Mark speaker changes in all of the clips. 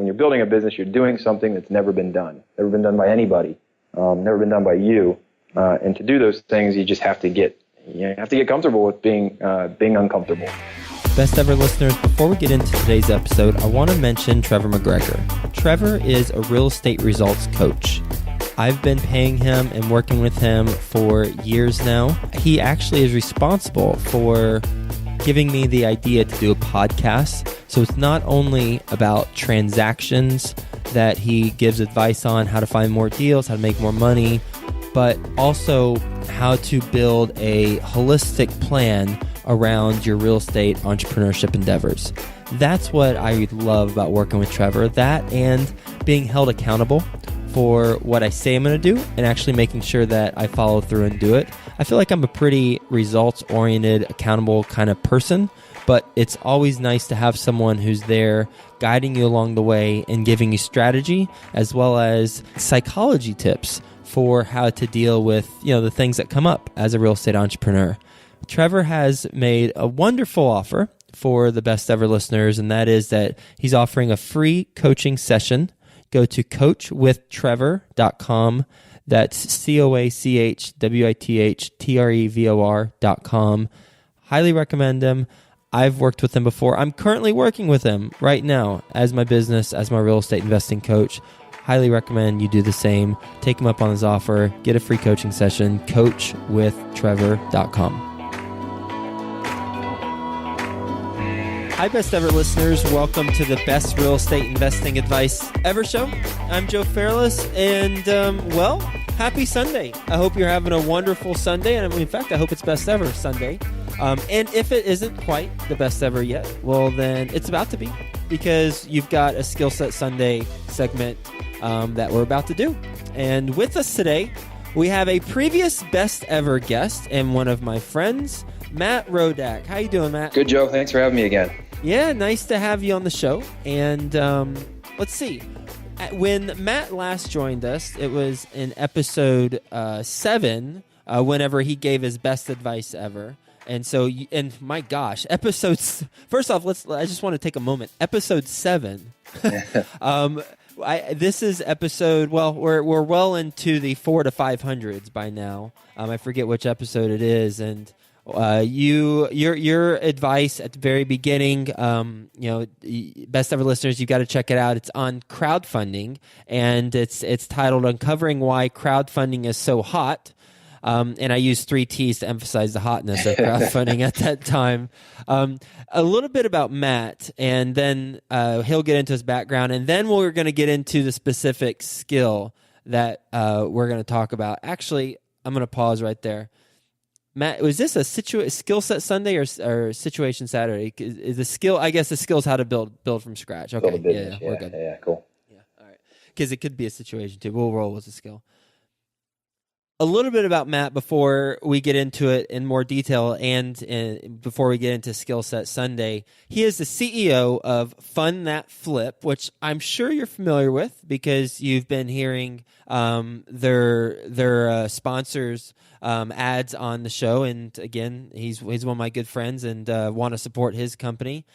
Speaker 1: you're building a business, you're doing something that's never been done by anybody, never been done by you. And to do those things, you just have to get comfortable with being uncomfortable.
Speaker 2: Best ever listeners, before we get into today's episode, I want to mention Trevor McGregor. Trevor is a real estate results coach. I've been paying him and working with him for years now. He actually is responsible for giving me the idea to do a podcast. So it's not only about transactions that he gives advice on, how to find more deals, how to make more money, but also how to build a holistic plan around your real estate entrepreneurship endeavors. That's what I love about working with Trevor, that and being held accountable for what I say I'm going to do and actually making sure that I follow through and do it. I feel like I'm a pretty results-oriented, accountable kind of person, but it's always nice to have someone who's there guiding you along the way and giving you strategy as well as psychology tips for how to deal with, the things that come up as a real estate entrepreneur. Trevor has made a wonderful offer for the best ever listeners, and that is that he's offering a free coaching session. Go to coachwithtrevor.com. That's coachwithtrevor.com. Highly recommend him. I've worked with him before. I'm currently working with him right now as my business, as my real estate investing coach. Highly recommend you do the same. Take him up on his offer. Get a free coaching session. coachwithtrevor.com. Hi, best ever listeners. Welcome to the best real estate investing advice ever show. I'm Joe Fairless, and happy Sunday. I hope you're having a wonderful Sunday, and in fact, I hope it's best ever Sunday. And if it isn't quite the best ever yet, well, then it's about to be, because you've got a Skill Set Sunday segment that we're about to do. And with us today, we have a previous best ever guest and one of my friends, Matt Rodak. How you doing, Matt?
Speaker 1: Good, Joe. Thanks for having me again.
Speaker 2: Yeah, nice to have you on the show. And let's see. When Matt last joined us, it was in episode 7, whenever he gave his best advice ever. And so, and my gosh, episodes. First off, I just want to take a moment. Episode 7. This is episode. Well, we're well into the 400 to 500s by now. I forget which episode it is, and your advice at the very beginning. Best ever listeners, you've got to check it out. It's on crowdfunding, and it's titled "Uncovering Why Crowdfunding Is So Hot." And I used 3 T's to emphasize the hotness of crowdfunding at that time. A little bit about Matt, and then he'll get into his background, and then we're going to get into the specific skill that we're going to talk about. Actually, I'm going to pause right there. Matt, was this a skill set Sunday or situation Saturday? Is the skill? I guess the skill is how to build from scratch. Okay,
Speaker 1: build a business.
Speaker 2: We're good.
Speaker 1: Yeah, cool.
Speaker 2: Yeah, all right. Because it could be a situation too. We'll roll with a skill. A little bit about Matt before we get into it in more detail, and before we get into Skill Set Sunday. He is the CEO of Fund That Flip, which I'm sure you're familiar with because you've been hearing their sponsors ads on the show. And again, he's one of my good friends, and want to support his company.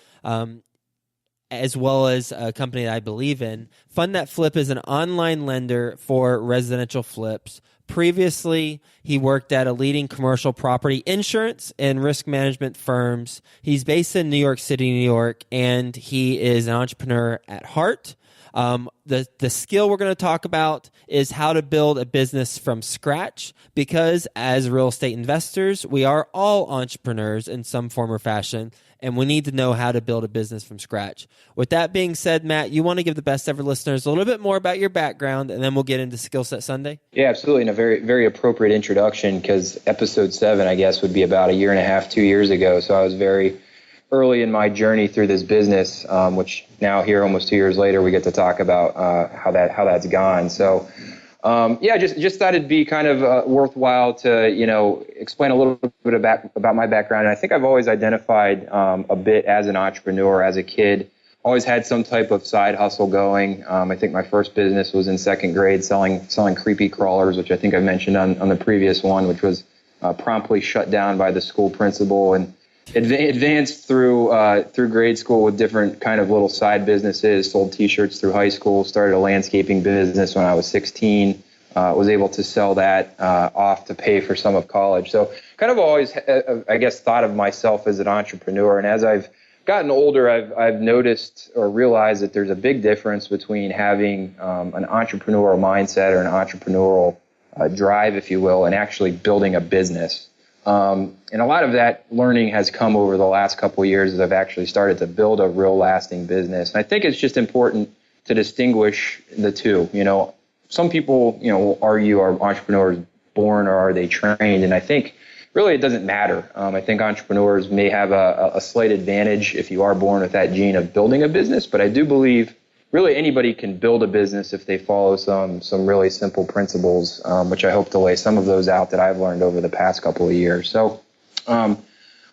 Speaker 2: As well as a company that I believe in. Fund That Flip is an online lender for residential flips. Previously, he worked at a leading commercial property insurance and risk management firms. He's based in New York City, New York, and he is an entrepreneur at heart. The skill we're going to talk about is how to build a business from scratch, because as real estate investors, we are all entrepreneurs in some form or fashion, and we need to know how to build a business from scratch. With that being said, Matt, you want to give the best ever listeners a little bit more about your background, and then we'll get into Skill Set Sunday?
Speaker 1: Yeah, absolutely. And a very, very appropriate introduction, because episode 7, I guess, would be about 1.5 years, 2 years ago. So I was very early in my journey through this business, which now here, almost 2 years later, we get to talk about how that's gone. So, just thought it'd be kind of worthwhile to, explain a little bit about my background. And I think I've always identified a bit as an entrepreneur as a kid. Always had some type of side hustle going. I think my first business was in 2nd grade, selling creepy crawlers, which I think I mentioned on the previous one, which was promptly shut down by the school principal. And Advanced through grade school with different kind of little side businesses, sold T-shirts through high school, started a landscaping business when I was 16, was able to sell that off to pay for some of college. So kind of always, I guess, thought of myself as an entrepreneur. And as I've gotten older, I've noticed or realized that there's a big difference between having an entrepreneurial mindset or an entrepreneurial drive, if you will, and actually building a business. And a lot of that learning has come over the last couple of years as I've actually started to build a real lasting business. And I think it's just important to distinguish the two. Some people, will argue, are entrepreneurs born or are they trained? And I think really it doesn't matter. I think entrepreneurs may have a slight advantage if you are born with that gene of building a business, but I do believe really anybody can build a business if they follow some really simple principles, which I hope to lay some of those out that I've learned over the past couple of years. So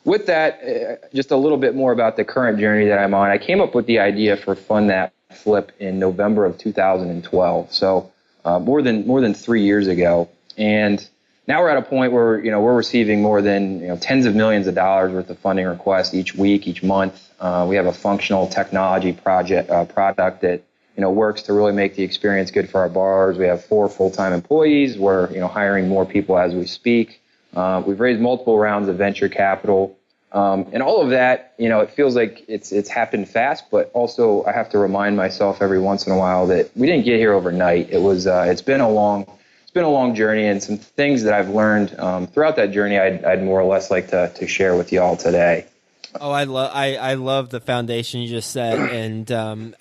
Speaker 1: with that, just a little bit more about the current journey that I'm on. I came up with the idea for Fund That Flip in November of 2012, so more than 3 years ago. And now we're at a point where we're receiving more than tens of millions of dollars worth of funding requests each week, each month. We have a functional technology product that works to really make the experience good for our borrowers. We have 4 full-time employees. We're hiring more people as we speak. We've raised multiple rounds of venture capital, and all of that. It feels like it's happened fast, but also I have to remind myself every once in a while that we didn't get here overnight. It's been a long journey, and some things that I've learned throughout that journey I'd more or less like to share with you all today.
Speaker 2: Oh, I love the foundation you just set, and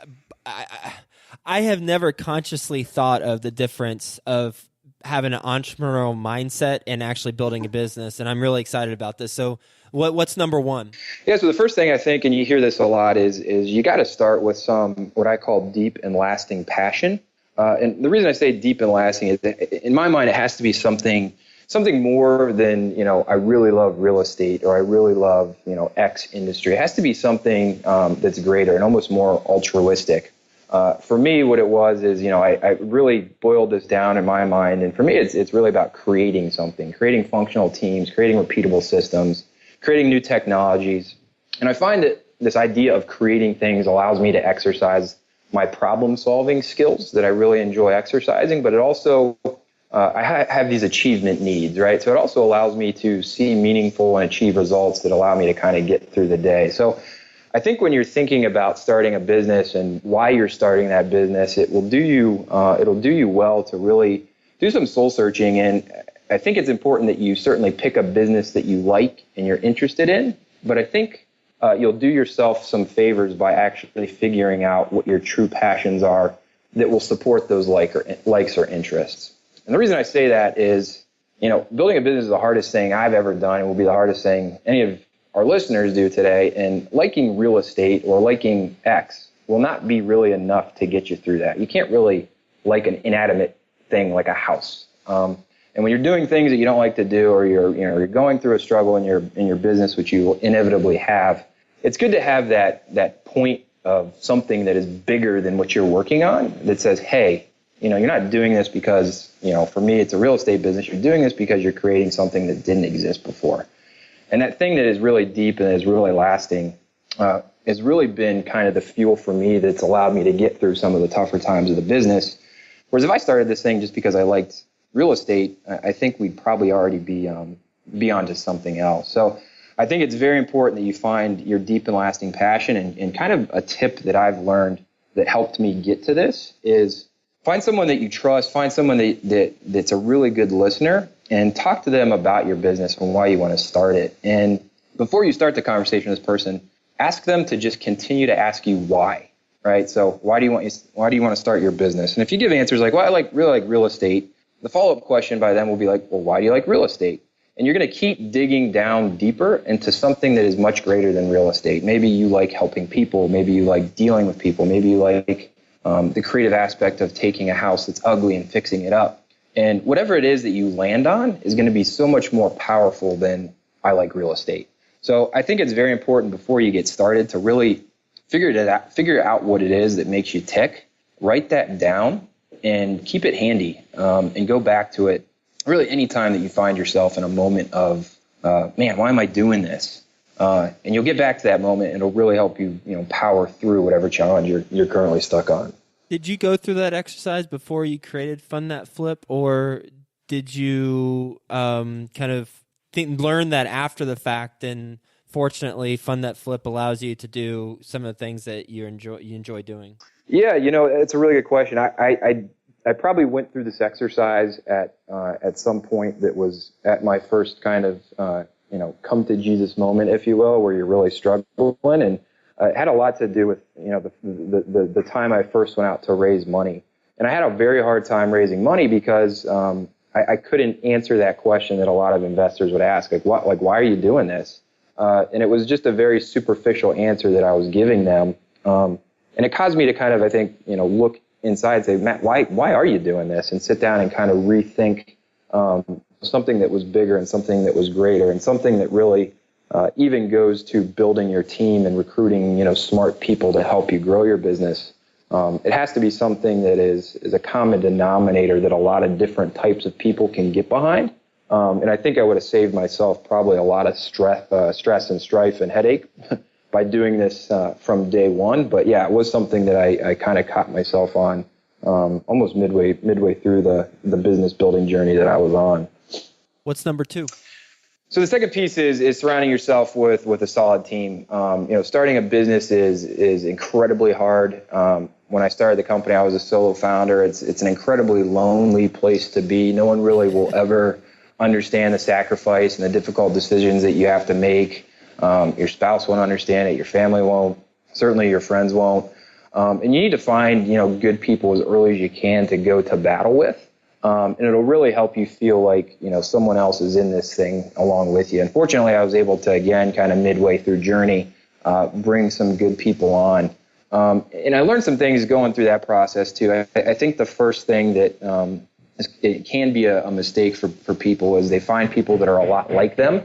Speaker 2: I have never consciously thought of the difference of having an entrepreneurial mindset and actually building a business, and I'm really excited about this. So what's number one?
Speaker 1: Yeah, so the first thing I think, and you hear this a lot, is you got to start with some what I call deep and lasting passion. And the reason I say deep and lasting is that in my mind, it has to be something more than, I really love real estate or I really love, X industry. It has to be something that's greater and almost more altruistic. For me, what it was is, I really boiled this down in my mind. And for me, it's really about creating something, creating functional teams, creating repeatable systems, creating new technologies. And I find that this idea of creating things allows me to exercise my problem-solving skills that I really enjoy exercising, but it also, I have these achievement needs, right? So it also allows me to see meaningful and achieve results that allow me to kind of get through the day. So I think when you're thinking about starting a business and why you're starting that business, it'll do you well to really do some soul searching. And I think it's important that you certainly pick a business that you like and you're interested in, but I think you'll do yourself some favors by actually figuring out what your true passions are that will support those likes or interests. And the reason I say that is, building a business is the hardest thing I've ever done and will be the hardest thing any of our listeners do today. And liking real estate or liking X will not be really enough to get you through that. You can't really like an inanimate thing like a house. And when you're doing things that you don't like to do, or you're going through a struggle in your business, which you will inevitably have, it's good to have that point of something that is bigger than what you're working on that says, hey, you're not doing this because, for me, it's a real estate business. You're doing this because you're creating something that didn't exist before. And that thing that is really deep and is really lasting has really been kind of the fuel for me that's allowed me to get through some of the tougher times of the business. Whereas if I started this thing just because I liked real estate, I think we'd probably already be onto something else. So I think it's very important that you find your deep and lasting passion. And kind of a tip that I've learned that helped me get to this is find someone that you trust, find someone that's a really good listener, and talk to them about your business and why you want to start it. And before you start the conversation with this person, ask them to just continue to ask you why, right? So why do you want to start your business? And if you give answers like, well, I really like real estate, the follow-up question by them will be like, well, why do you like real estate? And you're going to keep digging down deeper into something that is much greater than real estate. Maybe you like helping people. Maybe you like dealing with people. Maybe you like the creative aspect of taking a house that's ugly and fixing it up. And whatever it is that you land on is going to be so much more powerful than I like real estate. So I think it's very important before you get started to really figure out what it is that makes you tick, write that down, and keep it handy, and go back to it really any time that you find yourself in a moment of, man, why am I doing this? And you'll get back to that moment, and it'll really help you, power through whatever challenge you're currently stuck on.
Speaker 2: Did you go through that exercise before you created Fund That Flip, or did you kind of learn that after the fact? And fortunately, Fund That Flip allows you to do some of the things that you enjoy doing.
Speaker 1: Yeah, it's a really good question. I probably went through this exercise at some point that was at my first kind of come to Jesus moment, if you will, where you're really struggling, and it had a lot to do with the time I first went out to raise money, and I had a very hard time raising money because I couldn't answer that question that a lot of investors would ask, why are you doing this? And it was just a very superficial answer that I was giving them, and it caused me to kind of, I think, look inside and say, Matt, why are you doing this? And sit down and kind of rethink something that was bigger and something that was greater and something that really even goes to building your team and recruiting, smart people to help you grow your business. It has to be something that is a common denominator that a lot of different types of people can get behind. And I think I would have saved myself probably a lot of stress and strife and headache by doing this from day one. But yeah, it was something that I kind of caught myself on almost midway through the business building journey that I was on.
Speaker 2: What's number 2?
Speaker 1: So the second piece is surrounding yourself with a solid team. Starting a business is incredibly hard. When I started the company, I was a solo founder. It's an incredibly lonely place to be. No one really will ever understand the sacrifice and the difficult decisions that you have to make. Your spouse won't understand it. Your family won't. Certainly your friends won't. And you need to find, good people as early as you can to go to battle with. And it'll really help you feel like, someone else is in this thing along with you. And fortunately, I was able to, again, kind of midway through journey, bring some good people on. And I learned some things going through that process too. I think the first thing that it can be a mistake for people is they find people that are a lot like them,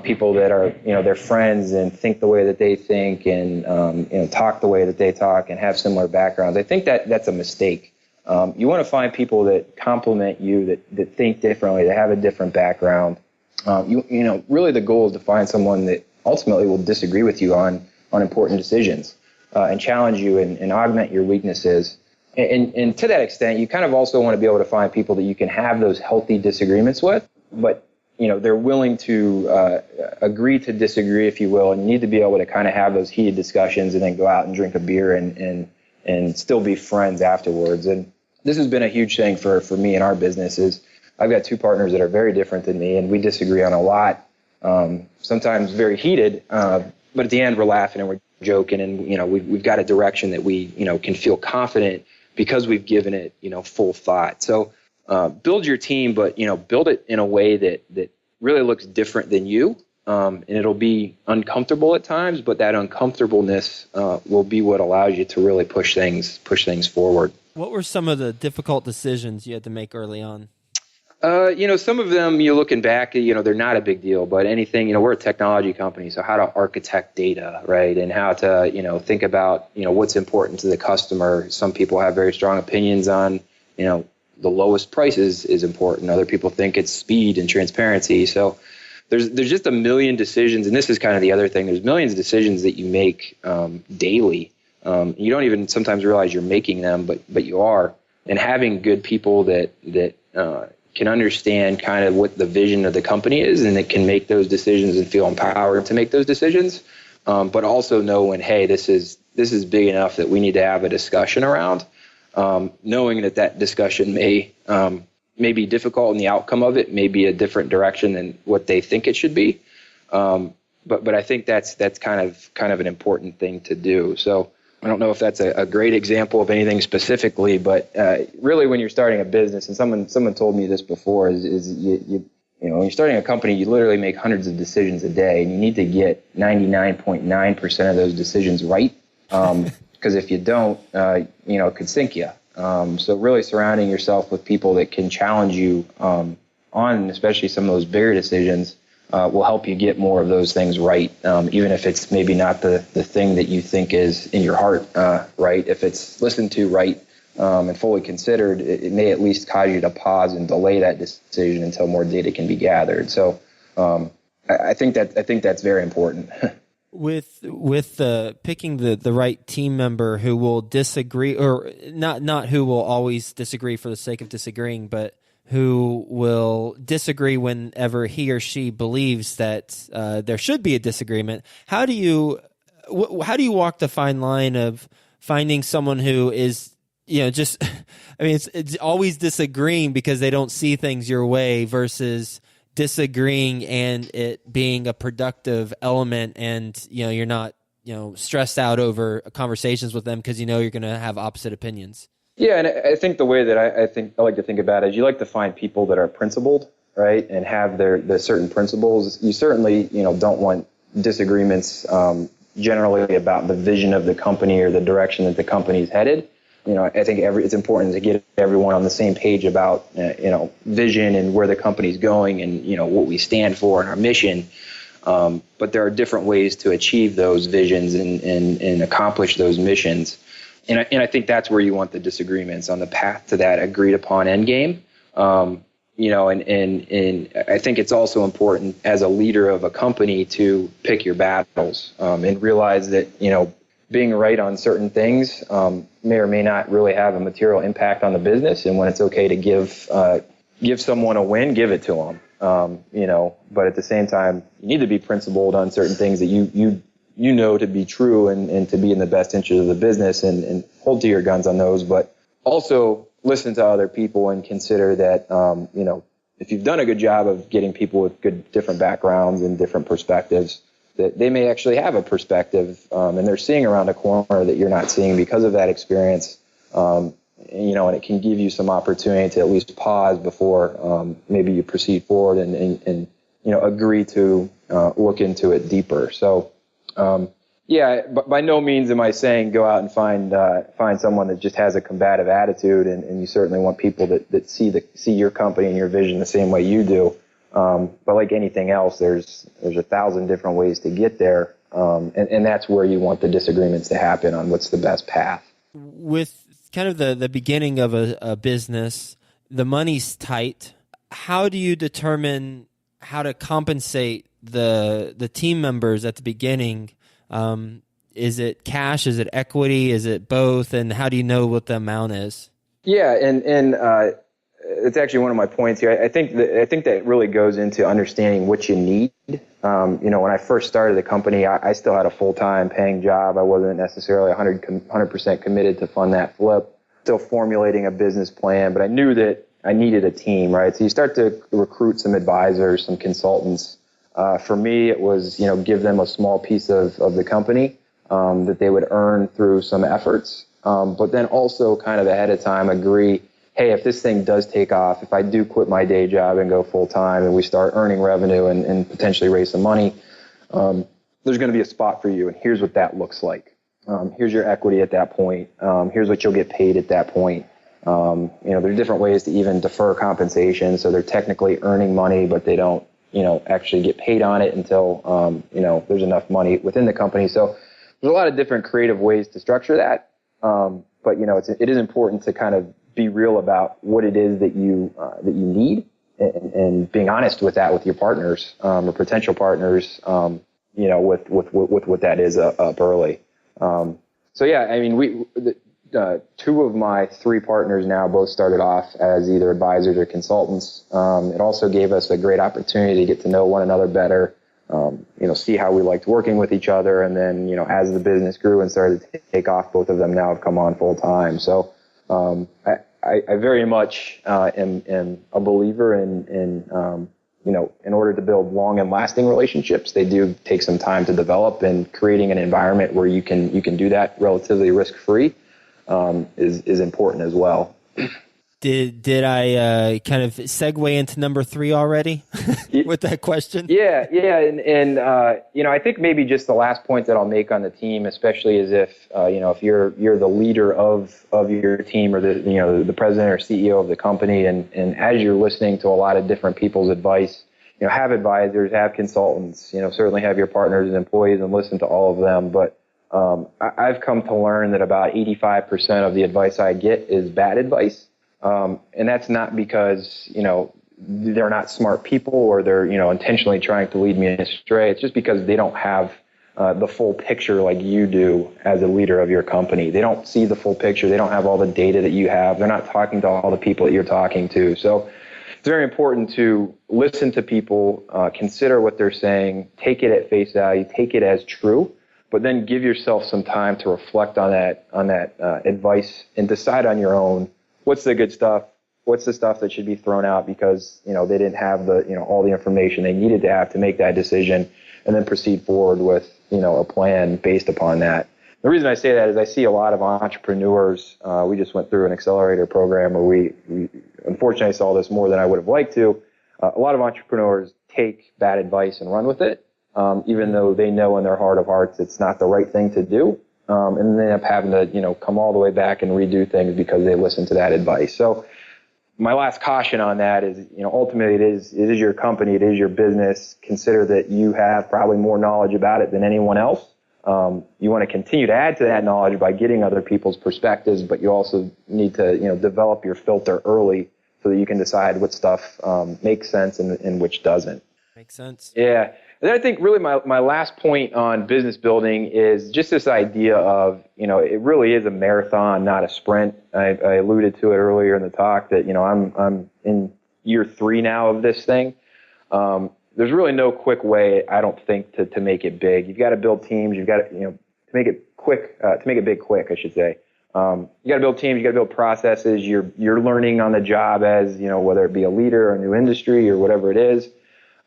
Speaker 1: people that are, their friends and think the way that they think and, talk the way that they talk and have similar backgrounds. I think that's a mistake. You want to find people that complement you, that think differently, that have a different background. Really the goal is to find someone that ultimately will disagree with you on important decisions and challenge you and augment your weaknesses. And to that extent, you kind of also want to be able to find people that you can have those healthy disagreements with, but they're willing to agree to disagree, if you will, and you need to be able to kind of have those heated discussions and then go out and drink a beer and still be friends afterwards. And this has been a huge thing for me in our business is I've got 2 partners that are very different than me, and we disagree on a lot, sometimes very heated, but at the end we're laughing and we're joking, and we've got a direction that we can feel confident because we've given it full thought. So build your team, but build it in a way that really looks different than you, and it'll be uncomfortable at times, but that uncomfortableness will be what allows you to really push things forward.
Speaker 2: What were some of the difficult decisions you had to make early on?
Speaker 1: Some of them, looking back, they're not a big deal, but anything, we're a technology company, so how to architect data, right? And how to, think about, what's important to the customer. Some people have very strong opinions on, the lowest prices is important. Other people think it's speed and transparency. So there's just a million decisions. And this is kind of the other thing. There's millions of decisions that you make daily. You don't even sometimes realize you're making them, but you are. And having good people that can understand kind of what the vision of the company is and that can make those decisions and feel empowered to make those decisions, but also know when, hey, this is big enough that we need to have a discussion around, knowing that discussion may be difficult and the outcome of it may be a different direction than what they think it should be. But I think that's kind of an important thing to do. So I don't know if that's a great example of anything specifically, but really when you're starting a business, and someone told me this before, is you when you're starting a company, you literally make hundreds of decisions a day, and you need to get 99.9% of those decisions right, because if you don't, it could sink you. So really surrounding yourself with people that can challenge you on especially some of those bigger decisions will help you get more of those things right, even if it's maybe not the thing that you think is in your heart right. If it's listened to right and fully considered, it may at least cause you to pause and delay that decision until more data can be gathered. So I think that's very important.
Speaker 2: With picking the right team member who will disagree, or not who will always disagree for the sake of disagreeing, but who will disagree whenever he or she believes that there should be a disagreement. How do you walk the fine line of finding someone who is, just, I mean, it's always disagreeing because they don't see things your way versus disagreeing and it being a productive element, and you're not stressed out over conversations with them because you're going to have opposite opinions.
Speaker 1: Yeah, and I think the way that I like to think about it is you like to find people that are principled, right, and have the certain principles. You certainly don't want disagreements generally about the vision of the company or the direction that the company is headed. I think it's important to get everyone on the same page about vision and where the company's going and what we stand for and our mission. But there are different ways to achieve those visions and accomplish those missions. And I think that's where you want the disagreements on the path to that agreed upon end game. And I think it's also important as a leader of a company to pick your battles and realize that being right on certain things may or may not really have a material impact on the business. And when it's okay to give someone a win, give it to them. But at the same time, you need to be principled on certain things that you to be true and to be in the best interest of the business and hold to your guns on those. But also listen to other people and consider that, if you've done a good job of getting people with good different backgrounds and different perspectives, that they may actually have a perspective and they're seeing around a corner that you're not seeing because of that experience. And it can give you some opportunity to at least pause before maybe you proceed forward and agree to look into it deeper. So, but by no means am I saying go out and find someone that just has a combative attitude, and you certainly want people that see your company and your vision the same way you do. But like anything else, there's 1,000 different ways to get there, and that's where you want the disagreements to happen on what's the best path.
Speaker 2: With kind of the beginning of a business, the money's tight. How do you determine how to compensate the team members at the beginning? Is it cash? Is it equity? Is it both? And how do you know what the amount is? Yeah,
Speaker 1: and it's actually one of my points here. I think that really goes into understanding what you need. When I first started the company, I still had a full-time paying job. I wasn't necessarily 100% committed to fund that flip. Still formulating a business plan, but I knew that I needed a team, right? So you start to recruit some advisors, some consultants. For me, it was, give them a small piece of the company that they would earn through some efforts. But then also kind of ahead of time agree, hey, if this thing does take off, if I do quit my day job and go full time and we start earning revenue and potentially raise some money, there's going to be a spot for you. And here's what that looks like. Here's your equity at that point. Here's what you'll get paid at that point. There are different ways to even defer compensation. So they're technically earning money, but they don't, actually get paid on it until, there's enough money within the company. So there's a lot of different creative ways to structure that. But it is important to kind of be real about what it is that you need and being honest with that with your partners, or potential partners, with what that is up early. Two of my three partners now both started off as either advisors or consultants. It also gave us a great opportunity to get to know one another better, see how we liked working with each other. And then, as the business grew and started to take off, both of them now have come on full time. So I very much am a believer in order to build long and lasting relationships, they do take some time to develop, and creating an environment where you can do that relatively risk-free is important as well.
Speaker 2: Did I kind of segue into number 3 already with that question? Yeah,
Speaker 1: and I think maybe just the last point that I'll make on the team, especially, is if you're the leader of your team, or the president or CEO of the company, and as you're listening to a lot of different people's advice, have advisors, have consultants, certainly have your partners and employees, and listen to all of them. But I've come to learn that about 85% of the advice I get is bad advice. And that's not because, they're not smart people or they're, intentionally trying to lead me astray. It's just because they don't have the full picture like you do as a leader of your company. They don't see the full picture. They don't have all the data that you have. They're not talking to all the people that you're talking to. So it's very important to listen to people, consider what they're saying, take it at face value, take it as true, but then give yourself some time to reflect on that advice and decide on your own what's the good stuff, what's the stuff that should be thrown out because they didn't have the all the information they needed to have to make that decision, and then proceed forward with a plan based upon that. The reason I say that is I see a lot of entrepreneurs. We just went through an accelerator program where we unfortunately saw this more than I would have liked to. A lot of entrepreneurs take bad advice and run with it, even though they know in their heart of hearts it's not the right thing to do. And then they end up having to, come all the way back and redo things because they listened to that advice. So my last caution on that is, ultimately it is your company, it is your business. Consider that you have probably more knowledge about it than anyone else. You want to continue to add to that knowledge by getting other people's perspectives, but you also need to, develop your filter early so that you can decide what stuff makes sense and which doesn't.
Speaker 2: Makes sense.
Speaker 1: Yeah. And I think really my last point on business building is just this idea of, it really is a marathon, not a sprint. I alluded to it earlier in the talk that, I'm in year 3 now of this thing. There's really no quick way, I don't think, to make it big. You've got to build teams. You've got to, to make it quick, to make it big quick, I should say. You got to build teams. You got to build processes. You're learning on the job as, whether it be a leader or a new industry or whatever it is.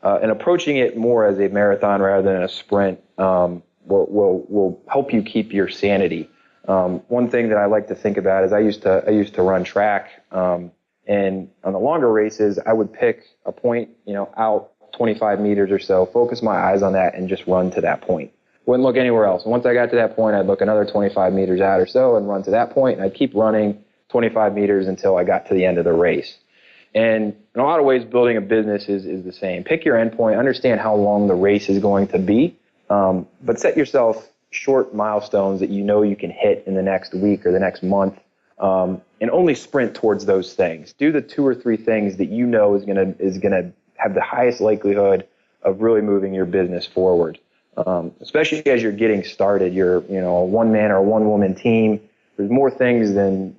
Speaker 1: And approaching it more as a marathon rather than a sprint will help you keep your sanity. One thing that I like to think about is I used to run track, and on the longer races I would pick a point out 25 meters or so, focus my eyes on that, and just run to that point. Wouldn't look anywhere else. And once I got to that point, I'd look another 25 meters out or so and run to that point, and I'd keep running 25 meters until I got to the end of the race. And in a lot of ways, building a business is the same. Pick your endpoint, understand how long the race is going to be, but set yourself short milestones that you can hit in the next week or the next month, and only sprint towards those things. Do the 2 or 3 things that is gonna have the highest likelihood of really moving your business forward. Especially as you're getting started, you're a one-man or a one-woman team. There's more things than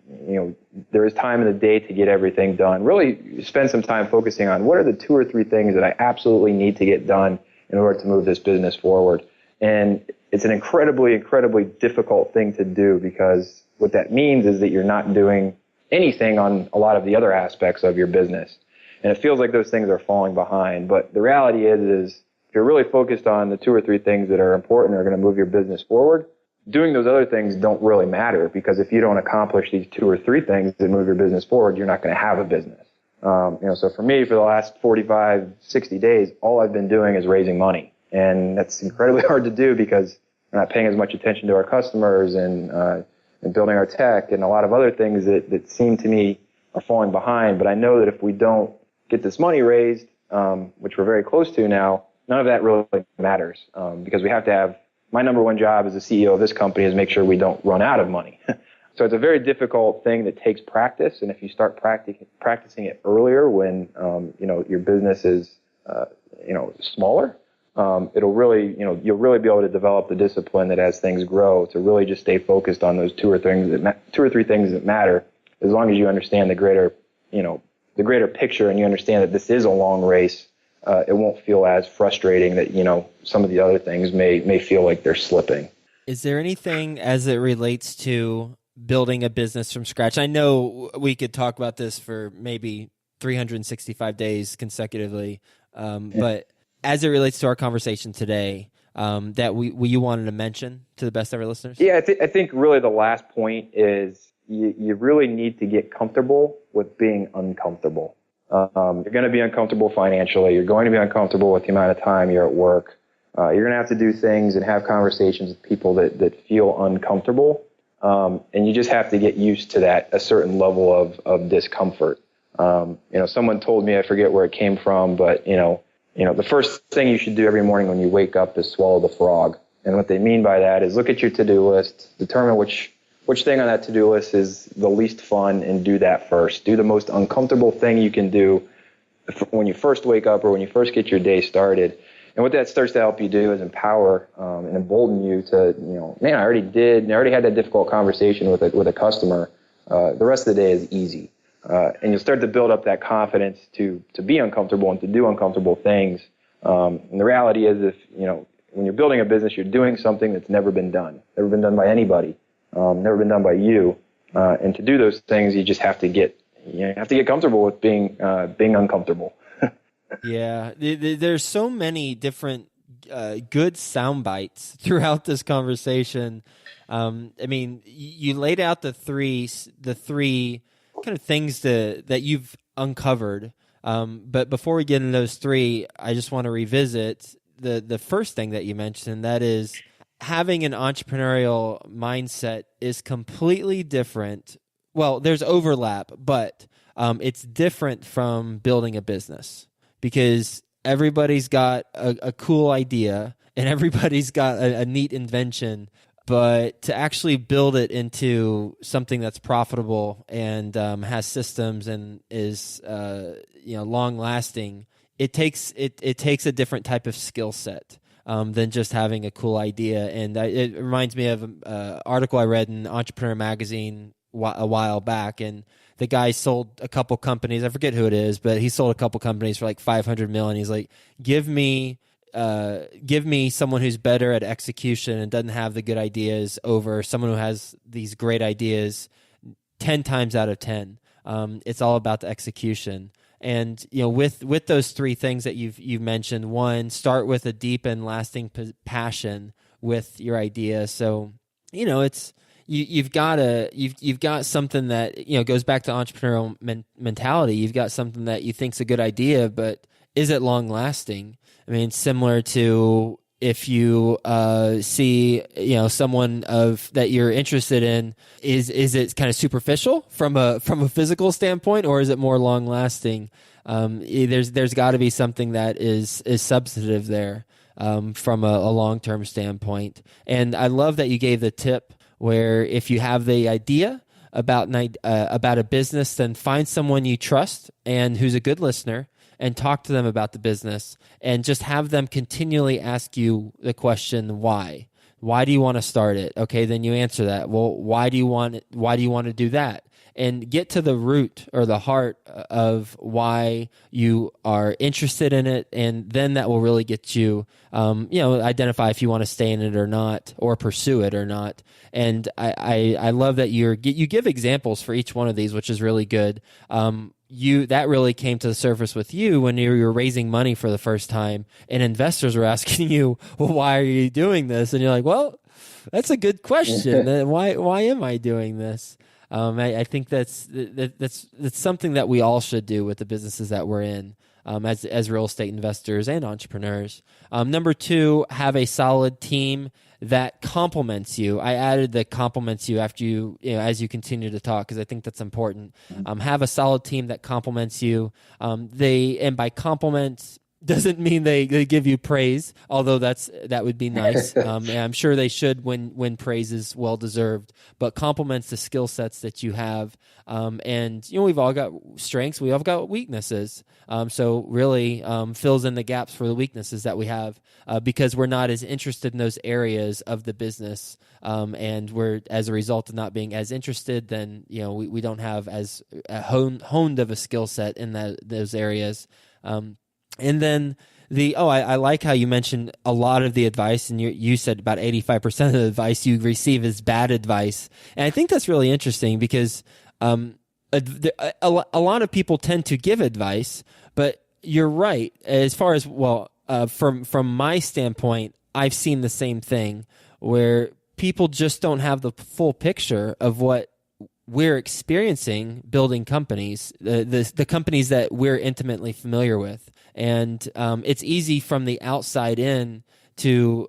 Speaker 1: there is time in the day to get everything done. Really spend some time focusing on what are the 2 or 3 things that I absolutely need to get done in order to move this business forward. And it's an incredibly, incredibly difficult thing to do, because what that means is that you're not doing anything on a lot of the other aspects of your business. And it feels like those things are falling behind. But the reality is if you're really focused on the 2 or 3 things that are important or are going to move your business forward, doing those other things don't really matter, because if you don't accomplish these 2 or 3 things that move your business forward, you're not going to have a business. So for me, for the last 45, 60 days, all I've been doing is raising money. And that's incredibly hard to do because we're not paying as much attention to our customers and building our tech and a lot of other things that seem to me are falling behind. But I know that if we don't get this money raised, which we're very close to now, none of that really matters, because we have to have, my number one job as the CEO of this company is make sure we don't run out of money. So it's a very difficult thing that takes practice. And if you start practicing it earlier when, your business is, smaller, it'll really, you'll really be able to develop the discipline that as things grow to really just stay focused on those 2 or 3 things that matter, as long as you understand the greater picture and you understand that this is a long race. It won't feel as frustrating that, some of the other things may feel like they're slipping.
Speaker 2: Is there anything as it relates to building a business from scratch? I know we could talk about this for maybe 365 days consecutively, but as it relates to our conversation today, that you wanted to mention to the best of our listeners?
Speaker 1: Yeah, I think really the last point is you really need to get comfortable with being uncomfortable. You're going to be uncomfortable financially. You're going to be uncomfortable with the amount of time you're at work. You're going to have to do things and have conversations with people that feel uncomfortable. And you just have to get used to that, a certain level of discomfort. Someone told me, I forget where it came from, but, the first thing you should do every morning when you wake up is swallow the frog. And what they mean by that is look at your to-do list, determine which thing on that to-do list is the least fun, and do that first. Do the most uncomfortable thing you can do when you first wake up or when you first get your day started. And what that starts to help you do is empower and embolden you to, man, I already had that difficult conversation with a customer. The rest of the day is easy. And you'll start to build up that confidence to be uncomfortable and to do uncomfortable things. And the reality is, when you're building a business, you're doing something that's never been done by anybody, never been done by you. And to do those things, you just have to get comfortable with being uncomfortable.
Speaker 2: Yeah, there's so many different good sound bites throughout this conversation. I mean, you laid out the three kind of things that you've uncovered. But before we get into those three, I just want to revisit the first thing that you mentioned. That is, having an entrepreneurial mindset is completely different. Well, there's overlap, but it's different from building a business, because everybody's got a cool idea and everybody's got a neat invention, but to actually build it into something that's profitable and has systems and is long lasting, it takes a different type of skill set than just having a cool idea. And it reminds me of an article I read in Entrepreneur Magazine a while back, and the guy sold a couple companies. I forget who it is, but he sold a couple companies for like $500 million. He's like, give me someone who's better at execution and doesn't have the good ideas over someone who has these great ideas 10 times out of 10. It's all about the execution. And with those three things that you've mentioned, one, start with a deep and lasting passion with your idea. So it's you've got something that goes back to entrepreneurial mentality. You've got something that you think's a good idea, but is it long lasting? I mean, similar to if you see someone that you're interested in, is it kind of superficial from a physical standpoint, or is it more long lasting? There's got to be something that is substantive there from a long term standpoint. And I love that you gave the tip where if you have the idea about a business, then find someone you trust and who's a good listener, and talk to them about the business, and just have them continually ask you the question, why? Why do you want to start it? Okay, then you answer that. Well, why do you want it? Why do you want to do that? And get to the root or the heart of why you are interested in it, and then that will really get you, identify if you want to stay in it or not, or pursue it or not. And I love that you give examples for each one of these, which is really good. That really came to the surface with you when you were raising money for the first time, and investors were asking you, well, why are you doing this? And you're like, well, that's a good question. Why am I doing this? I think that's something that we all should do with the businesses that we're in, as real estate investors and entrepreneurs. Number two, have a solid team that complements you. I added the complements you after as you continue to talk, because I think that's important. Have a solid team that complements you. And by compliments doesn't mean they give you praise, although that would be nice. And I'm sure they should when praise is well deserved. But complements the skill sets that you have. And we've all got strengths, we all got weaknesses. So really fills in the gaps for the weaknesses that we have, because we're not as interested in those areas of the business. And we're, as a result of not being as interested, then we don't have as honed of a skill set in those areas. And then I like how you mentioned a lot of the advice, and you said about 85% of the advice you receive is bad advice. And I think that's really interesting, because a lot of people tend to give advice, but you're right. As far as, from my standpoint, I've seen the same thing, where people just don't have the full picture of what we're experiencing building companies, the companies that we're intimately familiar with. And it's easy from the outside in to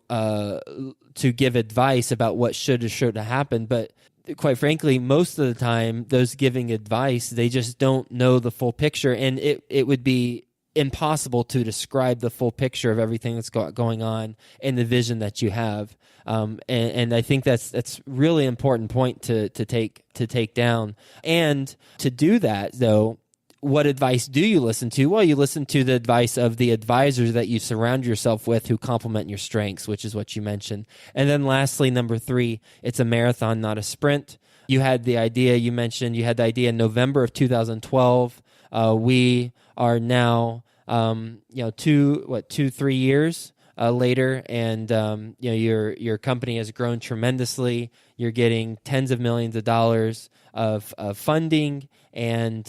Speaker 2: give advice about what should or shouldn't happen. But quite frankly, most of the time, those giving advice, they just don't know the full picture. And it would be impossible to describe the full picture of everything that's going on and the vision that you have. And I think that's really important point to take down. And to do that, though, what advice do you listen to? Well, you listen to the advice of the advisors that you surround yourself with who complement your strengths, which is what you mentioned. And then lastly, number 3, it's a marathon, not a sprint. You had the idea, you mentioned you had the idea in November of 2012. We are now, 3 years later, and your company has grown tremendously. You're getting tens of millions of dollars of funding and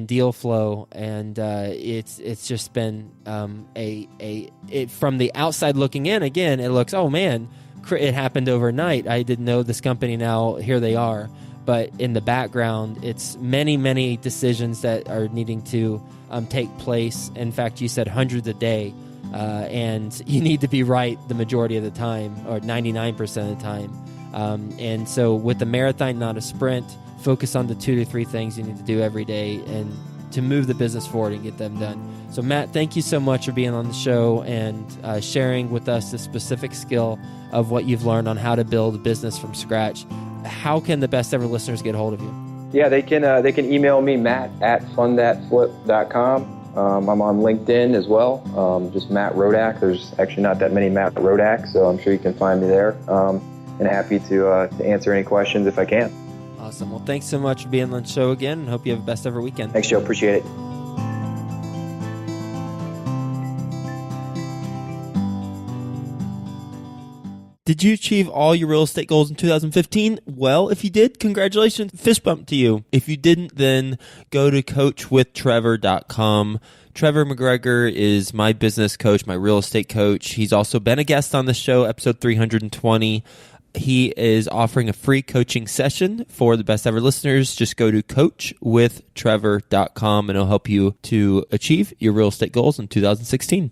Speaker 2: deal flow, and it's just been from the outside looking in. Again, it looks, oh man, it happened overnight. I didn't know this company. Now here they are. But in the background, it's many, many decisions that are needing to take place. In fact, you said hundreds a day, and you need to be right the majority of the time, or 99% of the time. And so with the marathon, not a sprint, focus on the 2 to 3 things you need to do every day and to move the business forward and get them done. So Matt, thank you so much for being on the show and sharing with us the specific skill of what you've learned on how to build a business from scratch. How can the best ever listeners get hold of you?
Speaker 1: Yeah, they can email me, matt@fundthatflip.com. I'm on LinkedIn as well, just Matt Rodak. There's actually not that many Matt Rodak, so I'm sure you can find me there. And happy to answer any questions if I can.
Speaker 2: Awesome. Well, thanks so much for being on the show again, and hope you have a best ever weekend.
Speaker 1: Thanks, Joe. Appreciate it.
Speaker 2: Did you achieve all your real estate goals in 2015? Well, if you did, congratulations. Fist bump to you. If you didn't, then go to coachwithtrevor.com. Trevor McGregor is my business coach, my real estate coach. He's also been a guest on the show, episode 320. He is offering a free coaching session for the best ever listeners. Just go to coachwithtrevor.com and it'll help you to achieve your real estate goals in 2016.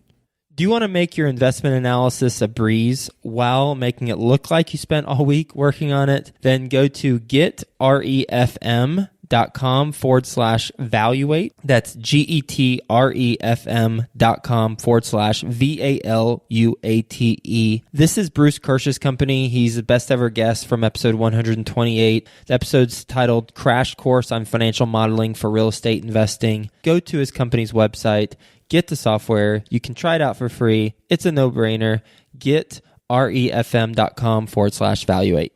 Speaker 2: Do you want to make your investment analysis a breeze while making it look like you spent all week working on it? Then go to getrefm.com/valuate. That's getrefm.com/valuate. This is Bruce Kirsch's company. He's the best ever guest from episode 128. The episode's titled Crash Course on Financial Modeling for Real Estate Investing. Go to his company's website. Get the software. You can try it out for free. It's a no-brainer. Getrefm.com/valuate.